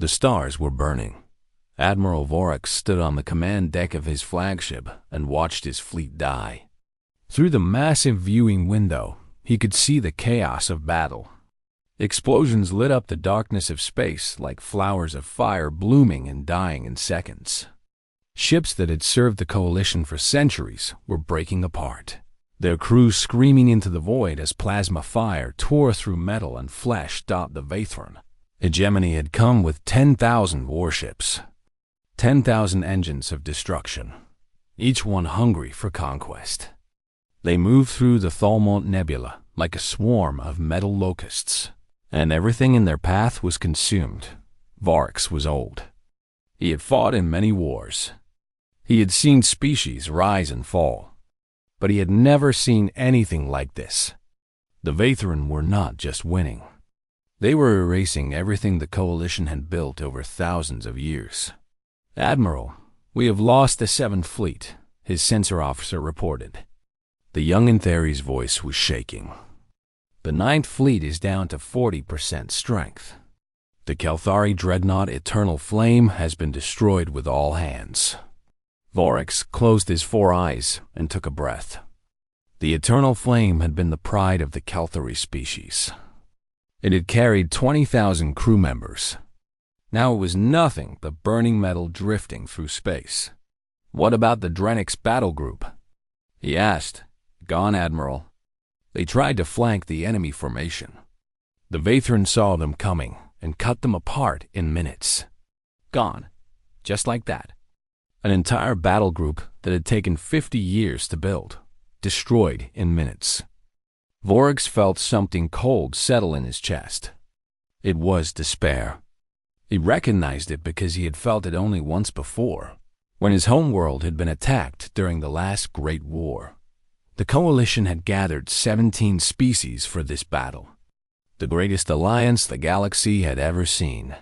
The stars were burning. Admiral Vorax stood on the command deck of his flagship and watched his fleet die. Through the massive viewing window, he could see the chaos of battle. Explosions lit up the darkness of space like flowers of fire blooming and dying in seconds. Ships that had served the Coalition for centuries were breaking apart, their crews screaming into the void as plasma fire tore through metal and flesh. The Vathran hegemony had come with 10,000 warships, 10,000 engines of destruction, each one hungry for conquest. They moved through the Thalmont Nebula like a swarm of metal locusts, and everything in their path was consumed. Vorax was old. He had fought in many wars. He had seen species rise and fall, but he had never seen anything like this. The Vathran were not just winning. They were erasing everything the Coalition had built over thousands of years. "Admiral, we have lost the 7th Fleet," his sensor officer reported. The young Antheri's voice was shaking. "The 9th Fleet is down to 40% strength. The Kelthari dreadnought Eternal Flame has been destroyed with all hands." Vorax closed his 4 eyes and took a breath. The Eternal Flame had been the pride of the Kelthari species. It had carried 20,000 crew members. Now it was nothing but burning metal drifting through space. "What about the Drenix battle group?" he asked. "Gone, Admiral. They tried to flank the enemy formation. The Vathran saw them coming and cut them apart in minutes." Gone. Just like that. An entire battle group that had taken 50 years to build, destroyed in minutes. Vorax felt something cold settle in his chest. It was despair. He recognized it because he had felt it only once before, when his homeworld had been attacked during the last Great War. The Coalition had gathered 17 species for this battle, the greatest alliance the galaxy had ever seen.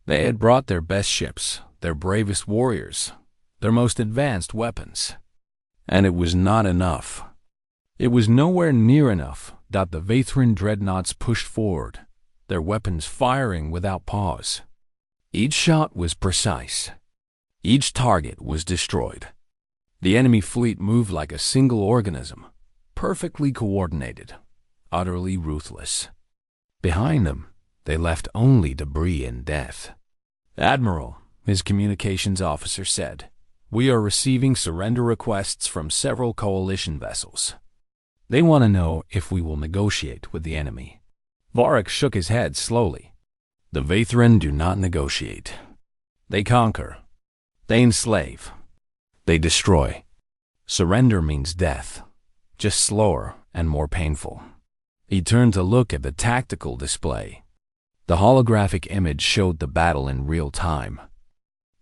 They had brought their best ships, their bravest warriors, their most advanced weapons. And it was not enough. It was nowhere near enough that the Vathran dreadnoughts pushed forward, their weapons firing without pause. Each shot was precise. Each target was destroyed. The enemy fleet moved like a single organism, perfectly coordinated, utterly ruthless. Behind them, they left only debris and death. "Admiral," his communications officer said, "we are receiving surrender requests from several Coalition vessels. They want to know if we will negotiate with the enemy." Vorax shook his head slowly. "The Vathran do not negotiate. They conquer. They enslave. They destroy. Surrender means death, just slower and more painful." He turned to look at the tactical display. The holographic image showed the battle in real time.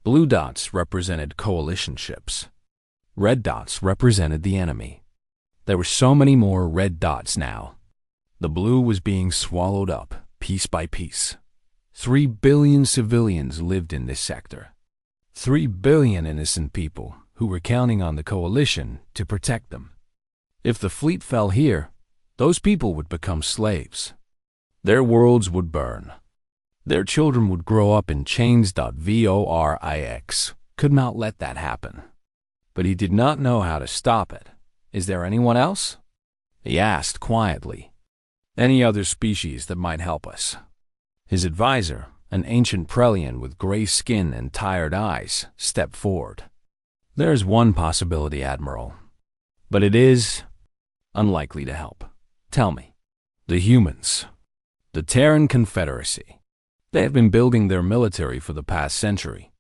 Blue dots represented Coalition ships. Red dots represented the enemy. There were so many more red dots now. The blue was being swallowed up, piece by piece. 3 billion civilians lived in this sector. 3 billion innocent people who were counting on the Coalition to protect them. If the fleet fell here, those people would become slaves. Their worlds would burn. Their children would grow up in chains. Vorix could not let that happen. But he did not know how to stop it. "Is there anyone else?" he asked quietly. "Any other species that might help us?" His advisor, an ancient Prelian with gray skin and tired eyes, stepped forward. "There's one possibility, Admiral, but it is unlikely to help. Tell me." "The humans. The Terran Confederacy. They have been building their military for the past century.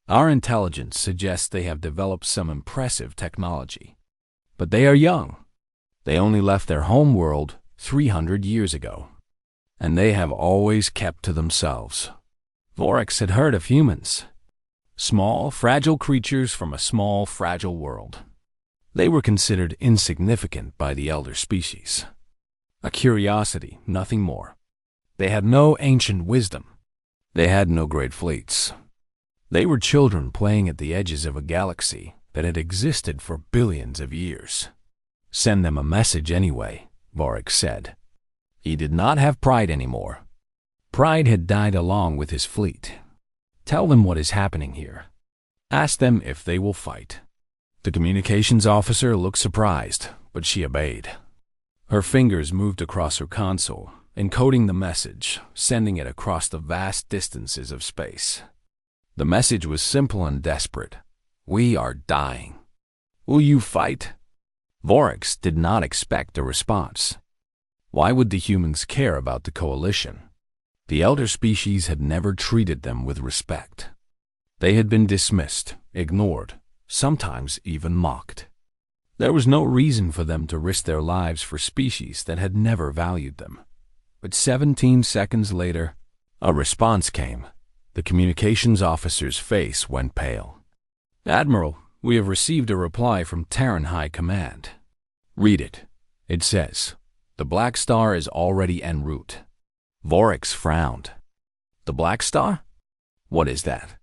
Our intelligence suggests they have developed some impressive technology. But they are young. They only left their home world 300 years ago. And they have always kept to themselves." Vorax had heard of humans. Small, fragile creatures from a small, fragile world. They were considered insignificant by the elder species. A curiosity, nothing more. They had no ancient wisdom. They had no great fleets. They were children playing at the edges of a galaxy that had existed for billions of years. "Send them a message anyway," Vorax said. He did not have pride anymore. Pride had died along with his fleet. Tell them what is happening here. Ask them if they will fight." The communications officer looked surprised, but she obeyed. Her fingers moved across her console, encoding the message, sending it across the vast distances of space. The message was simple and desperate. "We are dying. Will you fight?" Vorax did not expect a response. Why would the humans care about the coalition? The elder species had never treated them with respect. They had been dismissed, ignored, sometimes even mocked. There was no reason for them to risk their lives for species that had never valued them. But 17 seconds later, a response came. The communications officer's face went pale. "Admiral, we have received a reply from Terran High Command." "Read it." It says, "The Blackstar is already en route." Vorax frowned. "The Blackstar? What is that?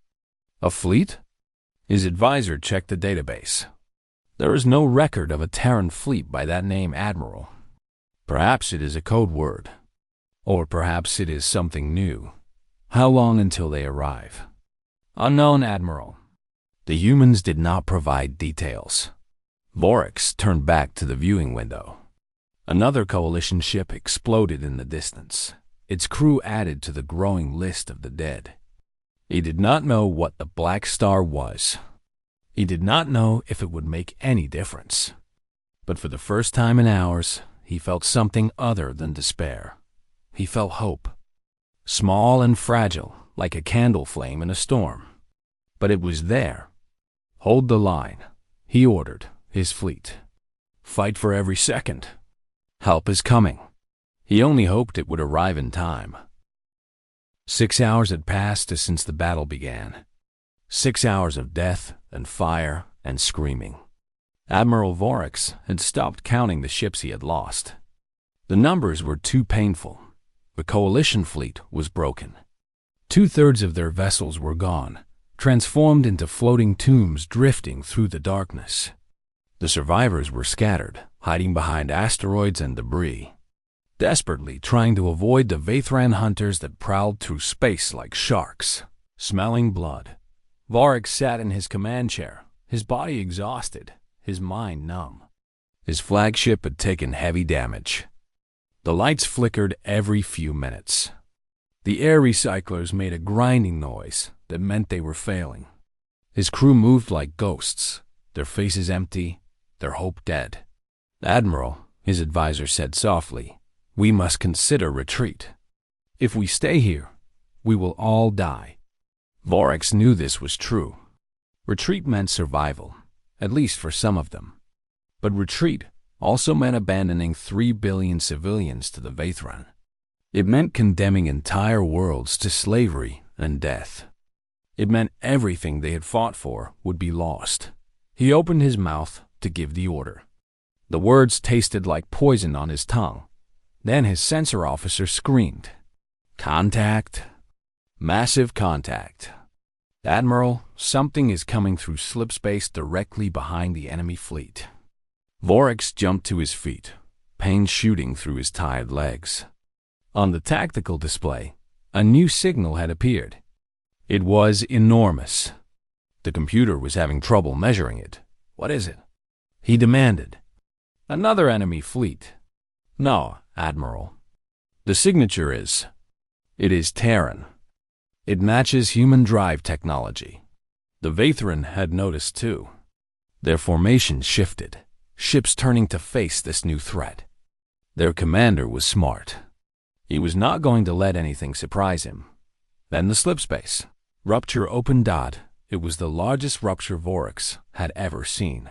A fleet?" His advisor checked the database. "There is no record of a Terran fleet by that name, Admiral. Perhaps it is a code word. Or perhaps it is something new. How long until they arrive?" "Unknown, Admiral." The humans did not provide details. Vorax turned back to the viewing window. Another coalition ship exploded in the distance, its crew added to the growing list of the dead. He did not know what the Blackstar was. He did not know if it would make any difference. But for the first time in hours, he felt something other than despair. He felt hope. Small and fragile, like a candle flame in a storm. But it was there. "Hold the line," he ordered his fleet. "Fight for every second. Help is coming." He only hoped it would arrive in time. 6 hours had passed since the battle began. 6 hours of death and fire and screaming. Admiral Vorax had stopped counting the ships he had lost. The numbers were too painful. The coalition fleet was broken. 2/3 of their vessels were gone, transformed into floating tombs drifting through the darkness. The survivors were scattered, hiding behind asteroids and debris, desperately trying to avoid the Vathran hunters that prowled through space like sharks, smelling blood. Vorax sat in his command chair, his body exhausted, his mind numb. His flagship had taken heavy damage. The lights flickered every few minutes. The air recyclers made a grinding noise that meant they were failing. His crew moved like ghosts, their faces empty, their hope dead. "Admiral," his advisor said softly, "we must consider retreat. If we stay here, we will all die." Vorax knew this was true. Retreat meant survival, at least for some of them. But retreat also meant abandoning 3 billion civilians to the Vathran. It meant condemning entire worlds to slavery and death. It meant everything they had fought for would be lost. He opened his mouth to give the order. The words tasted like poison on his tongue. Then his sensor officer screamed, "Contact! Massive contact! Admiral, something is coming through slipspace directly behind the enemy fleet." Vorax jumped to his feet, pain shooting through his tired legs. On the tactical display, a new signal had appeared. It was enormous. The computer was having trouble measuring it. "What is it?" he demanded. "Another enemy fleet." "No, Admiral. The signature is... It is Terran. It matches human drive technology." The Vathran had noticed too. Their formation shifted, ships turning to face this new threat. Their commander was smart. He was not going to let anything surprise him. Then the slipspace. Rupture opened. It was the largest rupture Vorax had ever seen.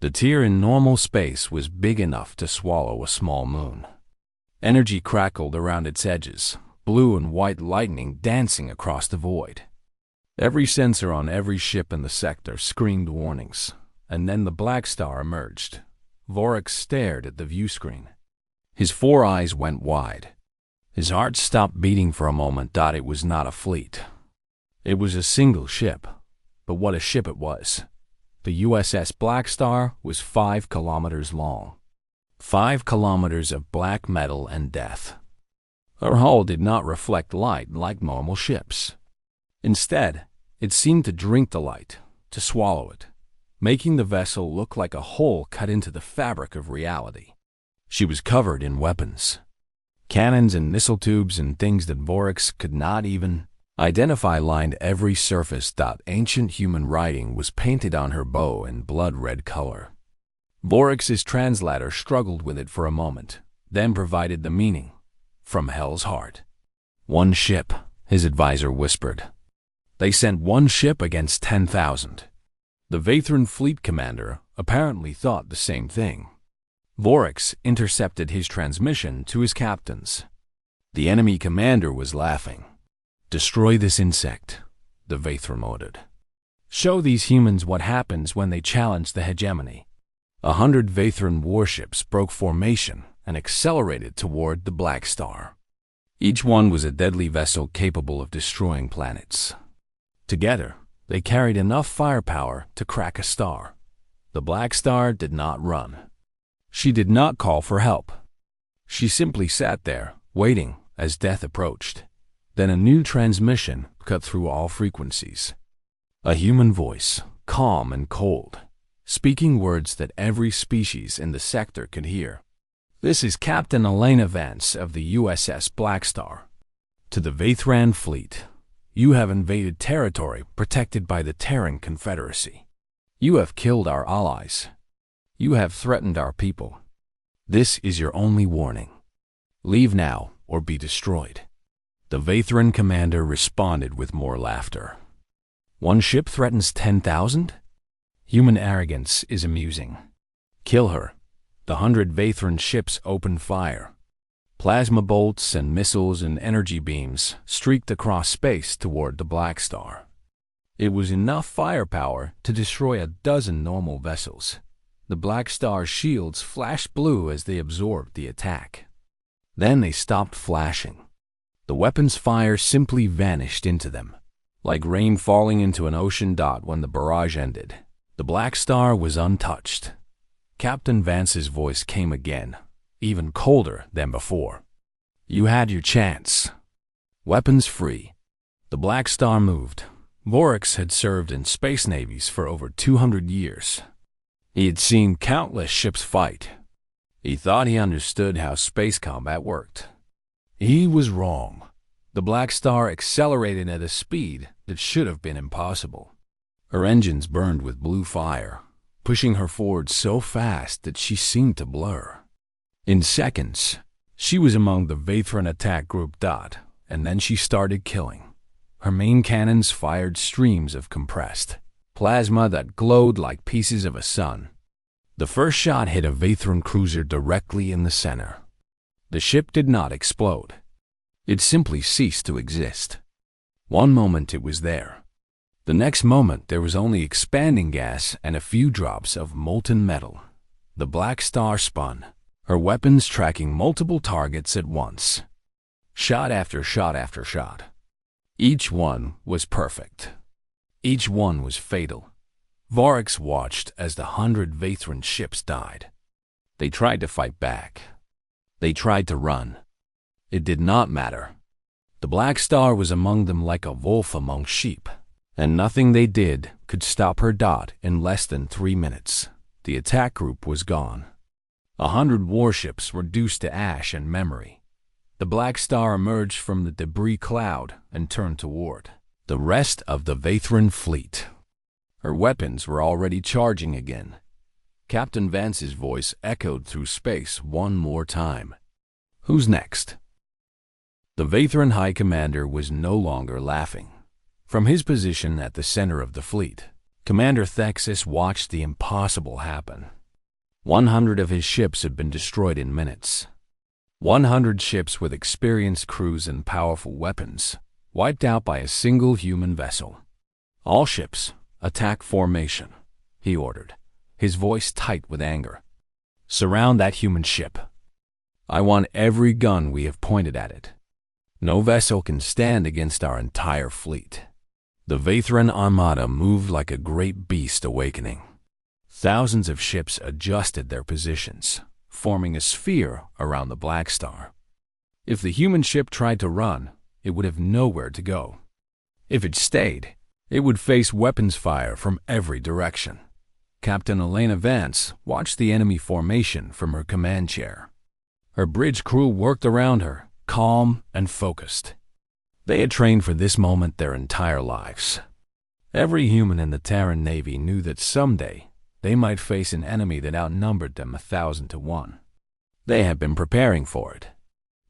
The tear in normal space was big enough to swallow a small moon. Energy crackled around its edges, blue and white lightning dancing across the void. Every sensor on every ship in the sector screamed warnings, and then the Blackstar emerged. Vorax stared at the view screen. His 4 eyes went wide. His heart stopped beating for a moment. It was not a fleet. It was a single ship, but what a ship it was. The USS Blackstar was 5 kilometers long. 5 kilometers of black metal and death. Her hull did not reflect light like normal ships. Instead, it seemed to drink the light, to swallow it, making the vessel look like a hole cut into the fabric of reality. She was covered in weapons. Cannons and missile tubes and things that Vorax could not even identify lined every surface. Ancient human writing was painted on her bow in blood-red color. Vorax's translator struggled with it for a moment, then provided the meaning. From Hell's Heart. "One ship," his advisor whispered. "They sent one ship against 10,000. The Vathran fleet commander apparently thought the same thing. Vorax intercepted his transmission to his captains. The enemy commander was laughing. "Destroy this insect," the Vathran ordered. "Show these humans what happens when they challenge the hegemony." 100 Vathran warships broke formation and accelerated toward the Blackstar. Each one was a deadly vessel capable of destroying planets. Together, they carried enough firepower to crack a star. The Blackstar did not run. She did not call for help. She simply sat there, waiting as death approached. Then a new transmission cut through all frequencies. A human voice, calm and cold, speaking words that every species in the sector could hear. "This is Captain Elena Vance of the USS Blackstar. To the Vathran fleet, you have invaded territory protected by the Terran Confederacy. You have killed our allies. You have threatened our people. This is your only warning. Leave now or be destroyed." The Vathran commander responded with more laughter. "One ship threatens 10,000? Human arrogance is amusing. Kill her." The 100 Vathran ships opened fire. Plasma bolts and missiles and energy beams streaked across space toward the Blackstar. It was enough firepower to destroy a dozen normal vessels. The Blackstar's shields flashed blue as they absorbed the attack. Then they stopped flashing. The weapon's fire simply vanished into them, like rain falling into an ocean. When the barrage ended, the Blackstar was untouched. Captain Vance's voice came again, even colder than before. "You had your chance. Weapons free." The Blackstar moved. Vorax had served in space navies for over 200 years. He had seen countless ships fight. He thought he understood how space combat worked. He was wrong. The Blackstar accelerated at a speed that should have been impossible. Her engines burned with blue fire, pushing her forward so fast that she seemed to blur. In seconds, she was among the Vathran attack group. And then she started killing. Her main cannons fired streams of compressed plasma that glowed like pieces of a sun. The first shot hit a Vathran cruiser directly in the center. The ship did not explode. It simply ceased to exist. One moment it was there. The next moment there was only expanding gas and a few drops of molten metal. The Blackstar spun, her weapons tracking multiple targets at once. Shot after shot after shot. Each one was perfect. Each one was fatal. Vorax watched as the 100 Vathran ships died. They tried to fight back. They tried to run. It did not matter. The Blackstar was among them like a wolf among sheep, and nothing they did could stop her. In less than 3 minutes, the attack group was gone. 100 warships reduced to ash and memory. The Blackstar emerged from the debris cloud and turned toward the rest of the Vathran fleet. Her weapons were already charging again. Captain Vance's voice echoed through space one more time. "Who's next?" The Vathran High Commander was no longer laughing. From his position at the center of the fleet, Commander Thexus watched the impossible happen. 100 of his ships had been destroyed in minutes. 100 ships with experienced crews and powerful weapons, wiped out by a single human vessel. "All ships, attack formation," he ordered, his voice tight with anger. "Surround that human ship. I want every gun we have pointed at it. No vessel can stand against our entire fleet." The Vathran Armada moved like a great beast awakening. Thousands of ships adjusted their positions, forming a sphere around the Blackstar. If the human ship tried to run, it would have nowhere to go. If it stayed, it would face weapons fire from every direction. Captain Elena Vance watched the enemy formation from her command chair. Her bridge crew worked around her, calm and focused. They had trained for this moment their entire lives. Every human in the Terran Navy knew that someday they might face an enemy that outnumbered them 1,000 to 1. They had been preparing for it.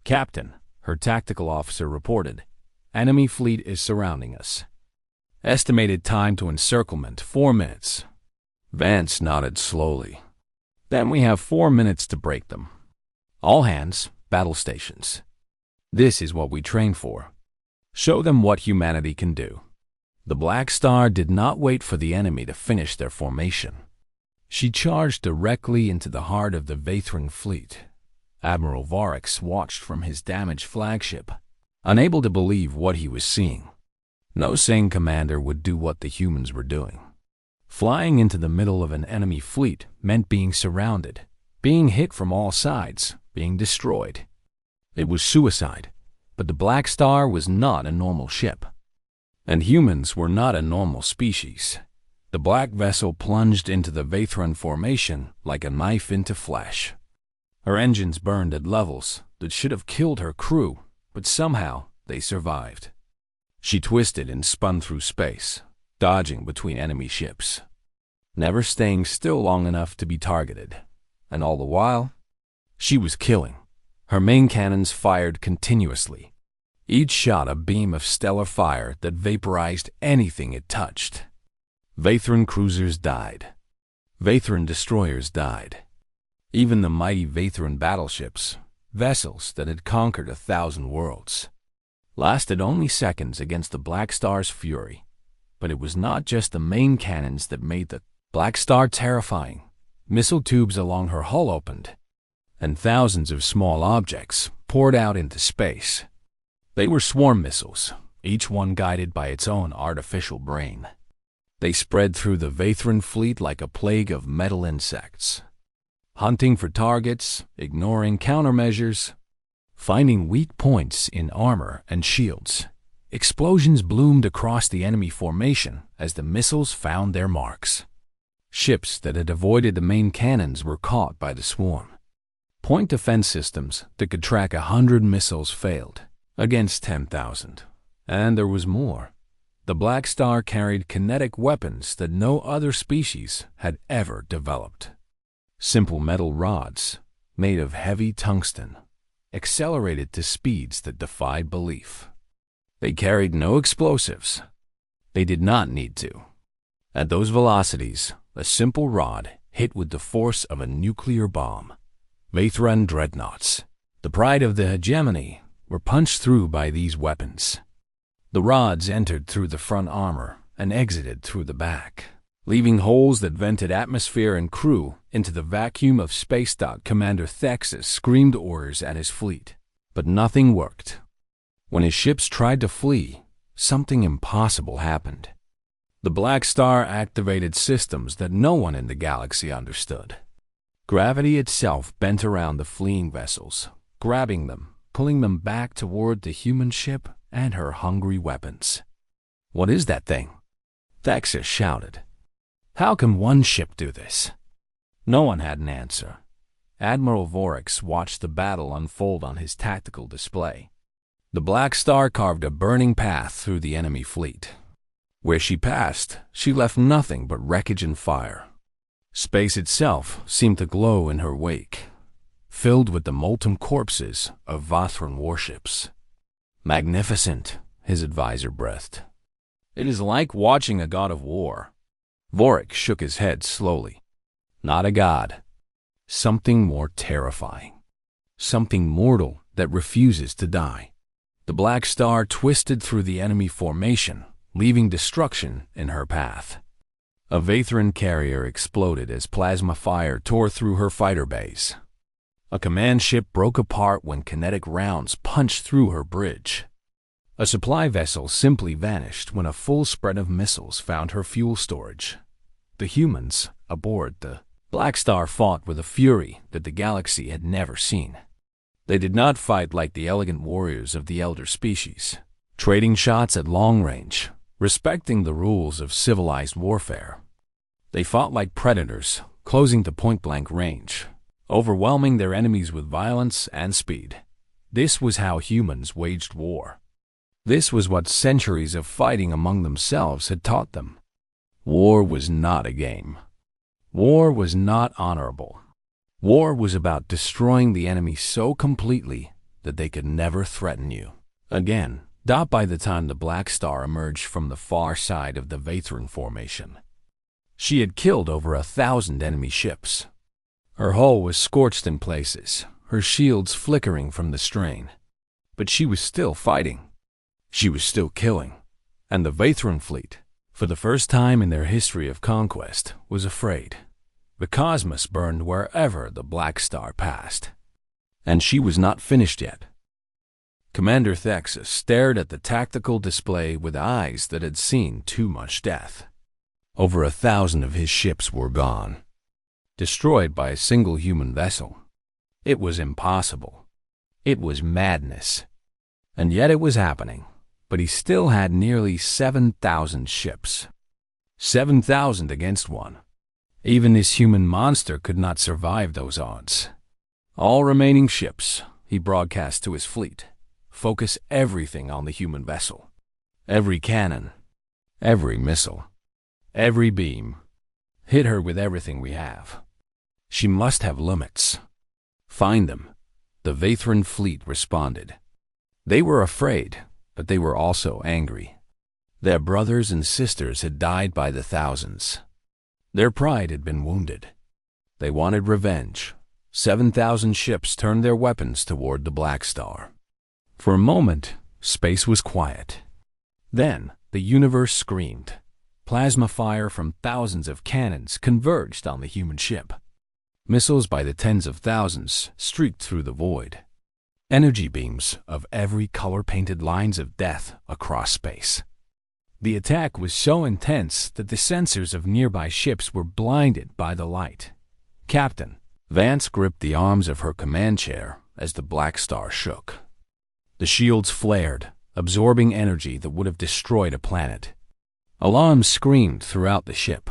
"Captain," her tactical officer reported, "enemy fleet is surrounding us. Estimated time to encirclement, 4 minutes. Vance nodded slowly. "Then we have 4 minutes to break them. All hands, battle stations. This is what we train for. Show them what humanity can do." The Blackstar did not wait for the enemy to finish their formation. She charged directly into the heart of the Vathran fleet. Admiral Vorax watched from his damaged flagship, unable to believe what he was seeing. No sane commander would do what the humans were doing. Flying into the middle of an enemy fleet meant being surrounded, being hit from all sides, being destroyed. It was suicide, but the Blackstar was not a normal ship. And humans were not a normal species. The black vessel plunged into the Vathran formation like a knife into flesh. Her engines burned at levels that should have killed her crew, but somehow they survived. She twisted and spun through space, dodging between enemy ships, never staying still long enough to be targeted. And all the while, she was killing. Her main cannons fired continuously, each shot a beam of stellar fire that vaporized anything it touched. Vathran cruisers died. Vathran destroyers died. Even the mighty Vathran battleships, vessels that had conquered 1,000 worlds, lasted only seconds against the Blackstar's fury. But it was not just the main cannons that made the Blackstar terrifying. Missile tubes along her hull opened, and thousands of small objects poured out into space. They were swarm missiles, each one guided by its own artificial brain. They spread through the Vathran fleet like a plague of metal insects, hunting for targets, ignoring countermeasures, finding weak points in armor and shields. Explosions bloomed across the enemy formation as the missiles found their marks. Ships that had avoided the main cannons were caught by the swarm. Point defense systems that could track 100 missiles failed against 10,000. And there was more. The Blackstar carried kinetic weapons that no other species had ever developed. Simple metal rods, made of heavy tungsten, accelerated to speeds that defied belief. They carried no explosives. They did not need to. At those velocities, a simple rod hit with the force of a nuclear bomb. Vathran dreadnoughts, the pride of the hegemony, were punched through by these weapons. The rods entered through the front armor and exited through the back, leaving holes that vented atmosphere and crew into the vacuum of space. Commander Thexus screamed orders at his fleet, but nothing worked. When his ships tried to flee, something impossible happened. The Blackstar activated systems that no one in the galaxy understood. Gravity itself bent around the fleeing vessels, grabbing them, pulling them back toward the human ship and her hungry weapons. "What is that thing?" Thexus shouted. "How can one ship do this?" No one had an answer. Admiral Vorax watched the battle unfold on his tactical display. The Blackstar carved a burning path through the enemy fleet. Where she passed, she left nothing but wreckage and fire. Space itself seemed to glow in her wake, filled with the molten corpses of Vathran warships. "Magnificent," his advisor breathed. "It is like watching a god of war." Vorax shook his head slowly. "Not a god. Something more terrifying. Something mortal that refuses to die." The Blackstar twisted through the enemy formation, leaving destruction in her path. A Vathran carrier exploded as plasma fire tore through her fighter bays. A command ship broke apart when kinetic rounds punched through her bridge. A supply vessel simply vanished when a full spread of missiles found her fuel storage. The humans aboard the Blackstar fought with a fury that the galaxy had never seen. They did not fight like the elegant warriors of the elder species. trading shots at long range, respecting the rules of civilized warfare. They fought like predators, closing to point-blank range, overwhelming their enemies with violence and speed. This was how humans waged war. This was what centuries of fighting among themselves had taught them. War was not a game. War was not honorable. War was about destroying the enemy so completely that they could never threaten you again. By the time the Blackstar emerged from the far side of the Vathran formation, she had killed over 1,000 enemy ships. Her hull was scorched in places, her shields flickering from the strain. But she was still fighting. She was still killing. And the Vathran fleet, for the first time in their history of conquest, was afraid. The cosmos burned wherever the Blackstar passed. And she was not finished yet. Commander Thexus stared at the tactical display with eyes that had seen too much death. Over 1,000 of his ships were gone, destroyed by a single human vessel. It was impossible. It was madness. And yet it was happening. But he still had nearly 7,000 ships. 7,000 against one. Even this human monster could not survive those odds. All remaining ships, he broadcast to his fleet, focus everything on the human vessel. Every cannon, every missile, every beam. Hit her with everything we have. She must have limits. Find them. The Vathran fleet responded. They were afraid, but they were also angry. Their brothers and sisters had died by the thousands. Their pride had been wounded. They wanted revenge. 7,000 ships turned their weapons toward the Blackstar. For a moment, space was quiet. Then, the universe screamed. Plasma fire from thousands of cannons converged on the human ship. Missiles by the tens of thousands streaked through the void. Energy beams of every color painted lines of death across space. The attack was so intense that the sensors of nearby ships were blinded by the light. Captain, Vance gripped the arms of her command chair as the Blackstar shook. The shields flared, absorbing energy that would have destroyed a planet. Alarms screamed throughout the ship.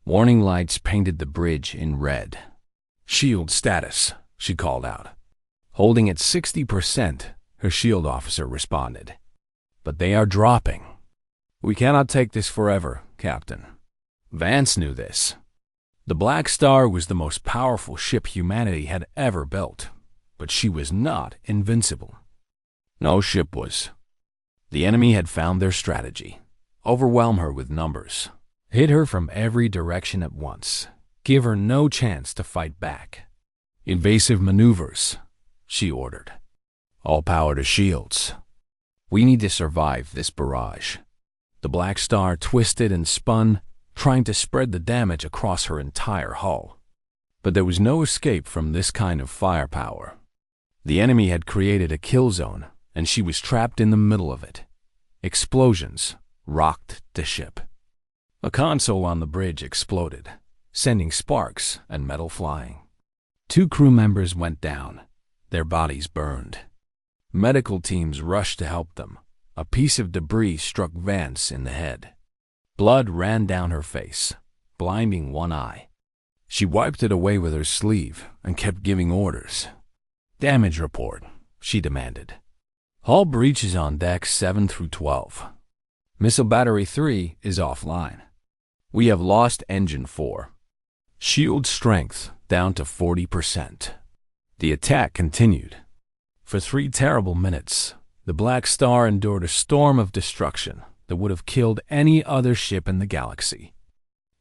Warning lights painted the bridge in red. Shield status, she called out. Holding at 60%, her shield officer responded. But they are dropping. We cannot take this forever, Captain. Vance knew this. The Blackstar was the most powerful ship humanity had ever built, but she was not invincible. No ship was. The enemy had found their strategy. Overwhelm her with numbers. Hit her from every direction at once. Give her no chance to fight back. Invasive maneuvers, she ordered. All power to shields. We need to survive this barrage. The Blackstar twisted and spun, trying to spread the damage across her entire hull. But there was no escape from this kind of firepower. The enemy had created a kill zone, and she was trapped in the middle of it. Explosions rocked the ship. A console on the bridge exploded, sending sparks and metal flying. 2 crew members went down. Their bodies burned. Medical teams rushed to help them. A piece of debris struck Vance in the head. Blood ran down her face, blinding one eye. She wiped it away with her sleeve and kept giving orders. Damage report, she demanded. Hull breaches on decks 7 through 12. Missile battery 3 is offline. We have lost engine 4. Shield strength down to 40%. The attack continued. For 3 terrible minutes, the Blackstar endured a storm of destruction that would have killed any other ship in the galaxy.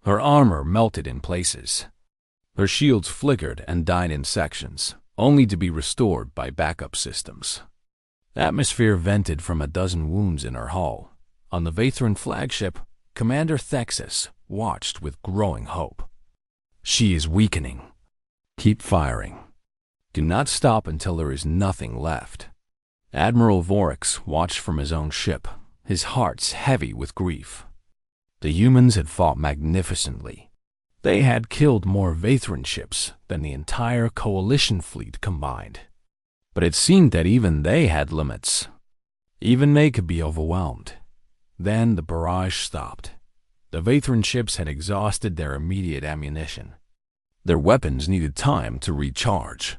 Her armor melted in places. Her shields flickered and died in sections, only to be restored by backup systems. Atmosphere vented from a dozen wounds in her hull. On the Vathran flagship, Commander Thexus watched with growing hope. She is weakening. Keep firing. Do not stop until there is nothing left. Admiral Vorax watched from his own ship, his heart heavy with grief. The humans had fought magnificently. They had killed more Vathran ships than the entire coalition fleet combined. But it seemed that even they had limits. Even they could be overwhelmed. Then the barrage stopped. The Vathran ships had exhausted their immediate ammunition. Their weapons needed time to recharge.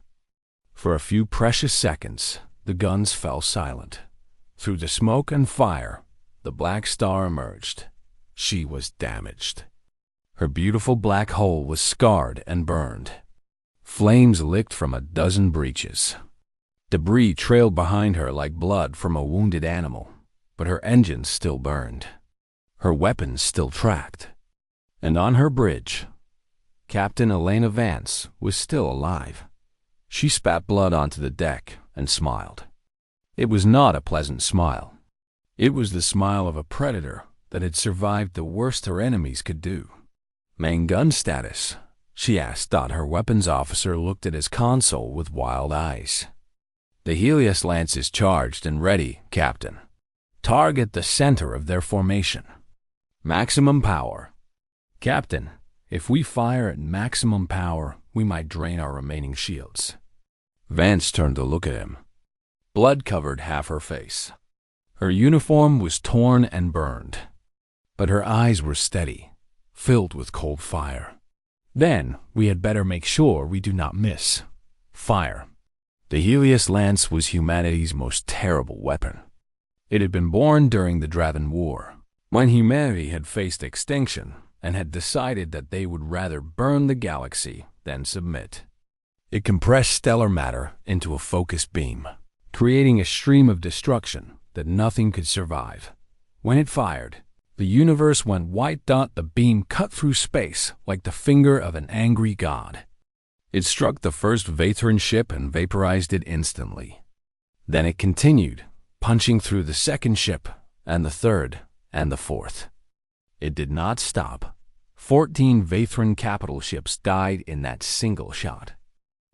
For a few precious seconds, the guns fell silent. Through the smoke and fire, the Blackstar emerged. She was damaged. Her beautiful black hull was scarred and burned. Flames licked from a dozen breaches. Debris trailed behind her like blood from a wounded animal, but her engines still burned. Her weapons still tracked. And on her bridge, Captain Elena Vance was still alive. She spat blood onto the deck and smiled. It was not a pleasant smile. It was the smile of a predator that had survived the worst her enemies could do. "Main gun status?" she asked. Her weapons officer looked at his console with wild eyes. "The Helios Lance is charged and ready, Captain. Target the center of their formation. Maximum power." "Captain, if we fire at maximum power, we might drain our remaining shields." Vance turned to look at him. Blood covered half her face. Her uniform was torn and burned, but her eyes were steady, filled with cold fire. "Then we had better make sure we do not miss. Fire." The Helios Lance was humanity's most terrible weapon. It had been born during the Draven War, when humanity had faced extinction and had decided that they would rather burn the galaxy than submit. It compressed stellar matter into a focused beam, creating a stream of destruction that nothing could survive. When it fired, the universe went white. The beam cut through space like the finger of an angry god. It struck the first Vathran ship and vaporized it instantly. Then it continued, punching through the second ship, and the third, and the fourth. It did not stop. 14 Vathran capital ships died in that single shot.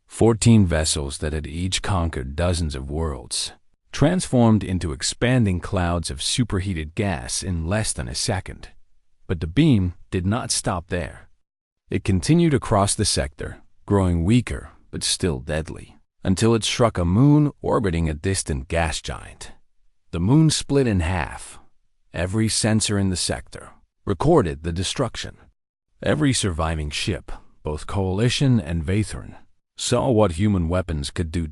14 vessels that had each conquered dozens of worlds, transformed into expanding clouds of superheated gas in less than a second. But the beam did not stop there. It continued across the sector, growing weaker but still deadly, until it struck a moon orbiting a distant gas giant. The moon split in half. Every sensor in the sector recorded the destruction. Every surviving ship, both Coalition and Vathran, saw what human weapons could do.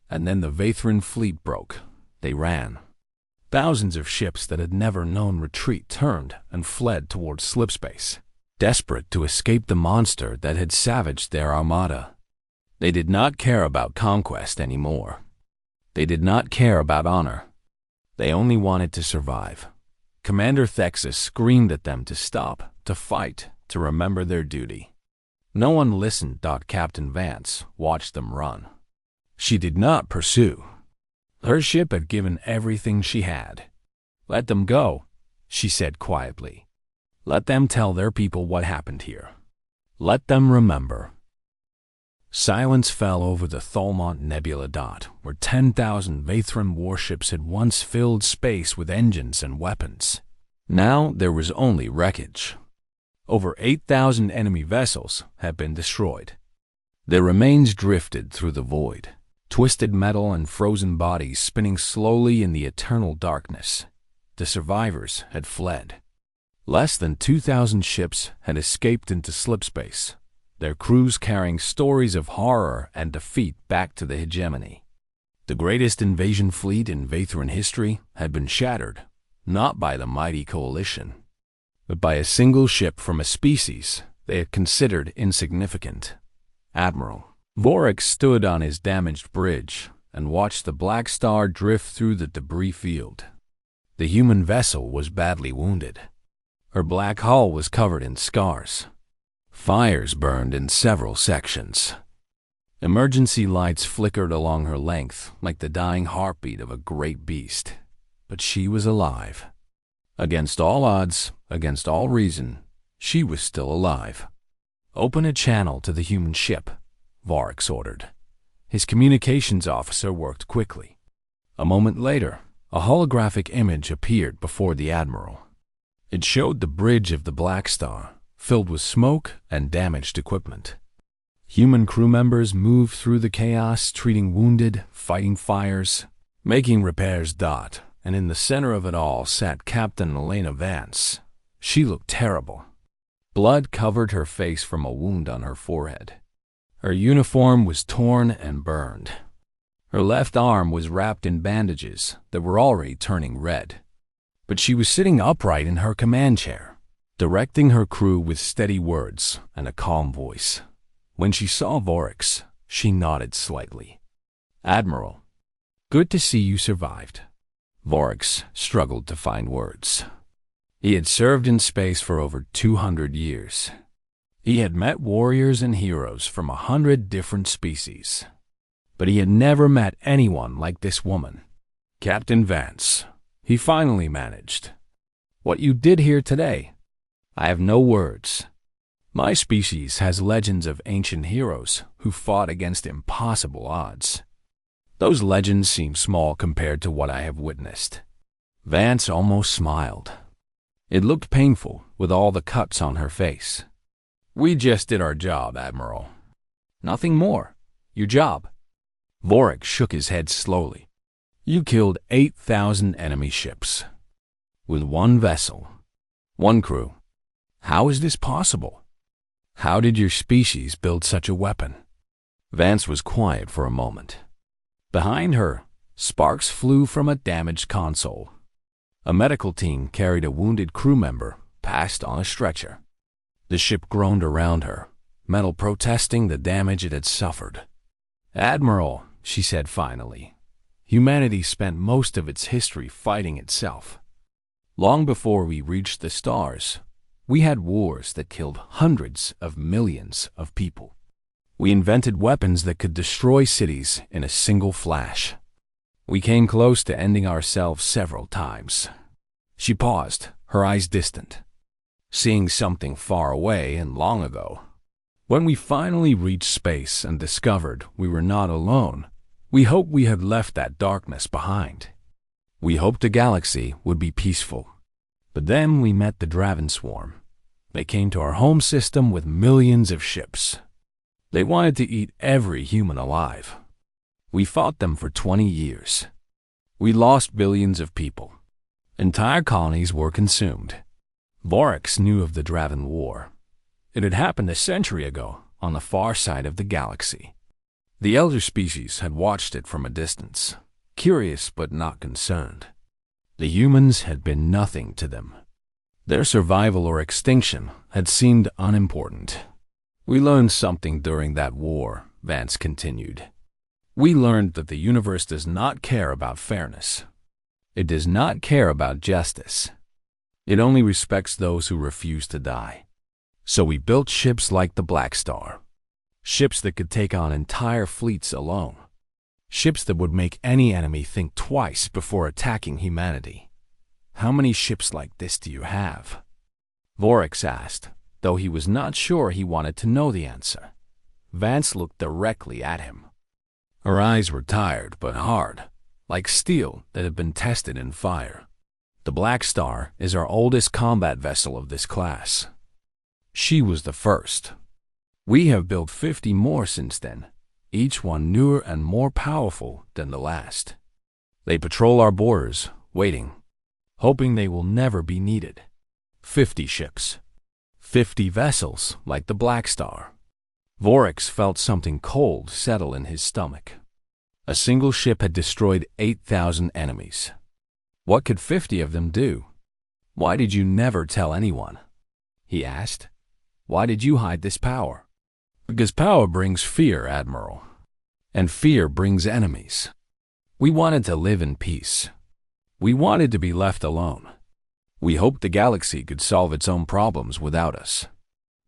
And then the Vathran fleet broke. They ran. Thousands of ships that had never known retreat turned and fled towards slipspace, desperate to escape the monster that had savaged their armada. They did not care about conquest anymore. They did not care about honor. They only wanted to survive. Commander Thexus screamed at them to stop, to fight, to remember their duty. No one listened. Captain Vance watched them run. She did not pursue. Her ship had given everything she had. "Let them go," she said quietly. "Let them tell their people what happened here. Let them remember." Silence fell over the Tholmont Nebula. Where 10,000 Vathran warships had once filled space with engines and weapons. Now there was only wreckage. Over 8,000 enemy vessels had been destroyed. Their remains drifted through the void, twisted metal and frozen bodies spinning slowly in the eternal darkness. The survivors had fled. Less than 2,000 ships had escaped into slipspace, their crews carrying stories of horror and defeat back to the hegemony. The greatest invasion fleet in Vathran history had been shattered, not by the mighty Coalition, but by a single ship from a species they had considered insignificant. Admiral Vorik stood on his damaged bridge and watched the Blackstar drift through the debris field. The human vessel was badly wounded. Her black hull was covered in scars. Fires burned in several sections. Emergency lights flickered along her length like the dying heartbeat of a great beast. But she was alive. Against all odds, against all reason, she was still alive. "Open a channel to the human ship," Vorik ordered. His communications officer worked quickly. A moment later, a holographic image appeared before the Admiral. It showed the bridge of the Blackstar, filled with smoke and damaged equipment. Human crew members moved through the chaos, treating wounded, fighting fires, making repairs. and in the center of it all sat Captain Elena Vance. She looked terrible. Blood covered her face from a wound on her forehead. Her uniform was torn and burned. Her left arm was wrapped in bandages that were already turning red. But she was sitting upright in her command chair, directing her crew with steady words and a calm voice. When she saw Vorax, she nodded slightly. "Admiral, good to see you survived." Vorax struggled to find words. He had served in space for over 200 years. He had met warriors and heroes from 100 different species. But he had never met anyone like this woman. "Captain Vance," he finally managed. "What you did here today, I have no words. My species has legends of ancient heroes who fought against impossible odds. Those legends seem small compared to what I have witnessed." Vance almost smiled. It looked painful with all the cuts on her face. "We just did our job, Admiral. Nothing more. Your job." Vorax shook his head slowly. "You killed 8,000 enemy ships. With one vessel. One crew. How is this possible? How did your species build such a weapon?" Vance was quiet for a moment. Behind her, sparks flew from a damaged console. A medical team carried a wounded crew member past on a stretcher. The ship groaned around her, metal protesting the damage it had suffered. "Admiral," she said finally, "humanity spent most of its history fighting itself. Long before we reached the stars, we had wars that killed hundreds of millions of people. We invented weapons that could destroy cities in a single flash. We came close to ending ourselves several times." She paused, her eyes distant, seeing something far away and long ago. "When we finally reached space and discovered we were not alone, we hoped we had left that darkness behind. We hoped the galaxy would be peaceful. But then we met the Draven Swarm. They came to our home system with millions of ships. They wanted to eat every human alive. We fought them for 20 years. We lost billions of people. Entire colonies were consumed." Vorax knew of the Draven War. It had happened a century ago on the far side of the galaxy. The elder species had watched it from a distance, curious but not concerned. The humans had been nothing to them. Their survival or extinction had seemed unimportant. "We learned something during that war," Vance continued. "We learned that the universe does not care about fairness. It does not care about justice. It only respects those who refuse to die. So we built ships like the Blackstar. Ships that could take on entire fleets alone. Ships that would make any enemy think twice before attacking humanity. How many ships like this do you have?" Vorax asked, though he was not sure he wanted to know the answer. Vance looked directly at him. Her eyes were tired but hard, like steel that had been tested in fire. "The Blackstar is our oldest combat vessel of this class. She was the first. We have built 50 more since then, each one newer and more powerful than the last. They patrol our borders, waiting, hoping they will never be needed. 50 ships. 50 vessels like the Blackstar." Vorax felt something cold settle in his stomach. A single ship had destroyed 8,000 enemies. What could 50 of them do? "Why did you never tell anyone?" he asked. "Why did you hide this power?" "Because power brings fear, Admiral. And fear brings enemies. We wanted to live in peace. We wanted to be left alone. We hoped the galaxy could solve its own problems without us."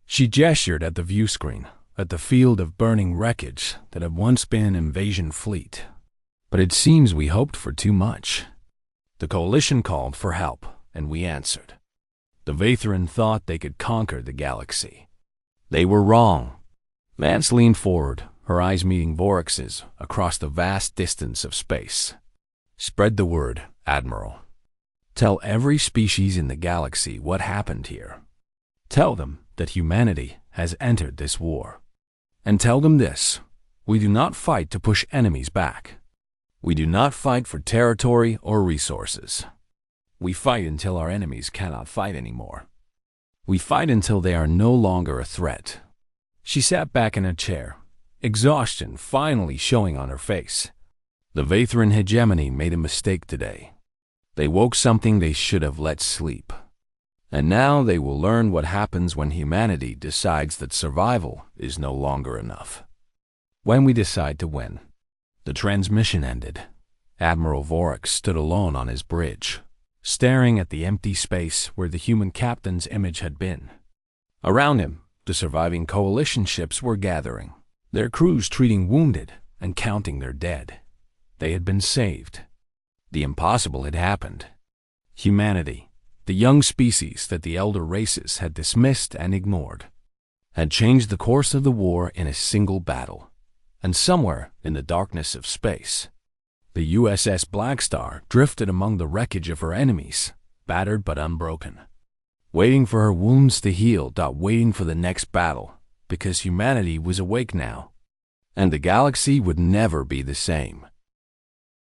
She gestured at the view screen, at the field of burning wreckage that had once been an invasion fleet. "But it seems we hoped for too much. The Coalition called for help, and we answered. The Vathran thought they could conquer the galaxy. They were wrong." Vance leaned forward, her eyes meeting Vorax's across the vast distance of space. "Spread the word, Admiral. Tell every species in the galaxy what happened here. Tell them that humanity has entered this war. And tell them this: we do not fight to push enemies back. We do not fight for territory or resources. We fight until our enemies cannot fight anymore. We fight until they are no longer a threat. She sat back in a chair, exhaustion finally showing on her face. The Vathran hegemony made a mistake today. They woke something they should have let sleep. And now they will learn what happens when humanity decides that survival is no longer enough. When we decide to win. The transmission ended. Admiral Vorik stood alone on his bridge, staring at the empty space where the human captain's image had been. Around him, the surviving coalition ships were gathering, their crews treating wounded and counting their dead. They had been saved. The impossible had happened. Humanity, the young species that the elder races had dismissed and ignored, had changed the course of the war in a single battle. And somewhere in the darkness of space, the USS Blackstar drifted among the wreckage of her enemies, battered but unbroken, waiting for her wounds to heal, waiting for the next battle, because humanity was awake now, and the galaxy would never be the same.